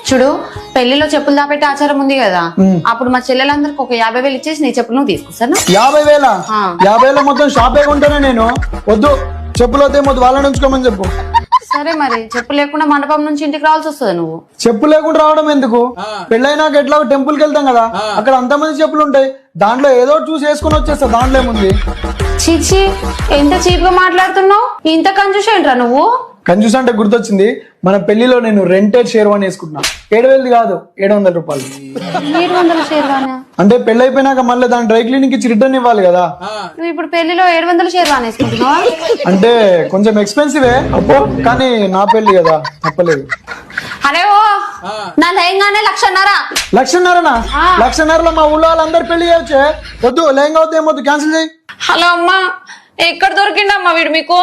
చూడు పెళ్లిలో చెప్పులు దాపెట్టే ఆచారం ఉంది కదా, అప్పుడు మా చెల్లెలందరికి ఒక 50,000 ఇచ్చేసి నీ చెప్పులు నువ్వు తీసుకొస్తాను. 50,000? 50,000 మొత్తం షాపే కొంటానే నేను. వద్దు, చెప్పులు వద్దే మొద్దు, వాళ్ళని ఉంచుకోమని చెప్పు. సరే మరి చెప్పు లేకుండా మండపం నుంచి ఇంటికి రావాల్సి వస్తుంది. నువ్వు చెప్పు లేకుండా రావడం ఎందుకు? పెళ్ళైనాక ఎట్లా టెంపుల్కి వెళ్తాం కదా, అక్కడ అంతమంది చెప్పులు ఉంటాయి, దాంట్లో ఏదో చూసి వేసుకుని వచ్చేస్తా, దాంట్లో ఏముంది. చీచి, ఎంత చీప్ గా మాట్లాడుతున్నావు, ఇంత కంజూస్ ఏంట్రా నువ్వు? కంజూస్ అంటే గుర్తొచ్చింది, మన పెళ్లిలో నేను రెంటెడ్ షేర్వాణి వేసుకుంటున్నా. 7,000 కాదు, 700 రూపాయలు. 700 షేర్వానా? అంటే పెళ్లి అయిపోయినాక మళ్ళీ దాని డ్రై క్లీనింగ్ ఇచ్చి రిటర్న్ ఇవ్వాలి కదా. నువ్వు ఇప్పుడు పెళ్లిలో 700 షేర్వానా వేసుకుంటున్నావా? అంటే కొంచెం ఎక్స్పెన్సివే అప్పో, కానీ నా పెళ్లి కదా, తప్పలేదు. అరే ఓ, నా లయంగానే 1,00,000. 1,00,000? 1,00,000లో మా ఊళ్ళో వాళ్ళందరు పెళ్లి చేయొచ్చే. వద్దు, లేంగా వద్దు, ఏమొద్దు, క్యాన్సిల్ చేయి. హలో అమ్మా, ఎక్కడ దొరికిండమ్మా వీడు మీకు?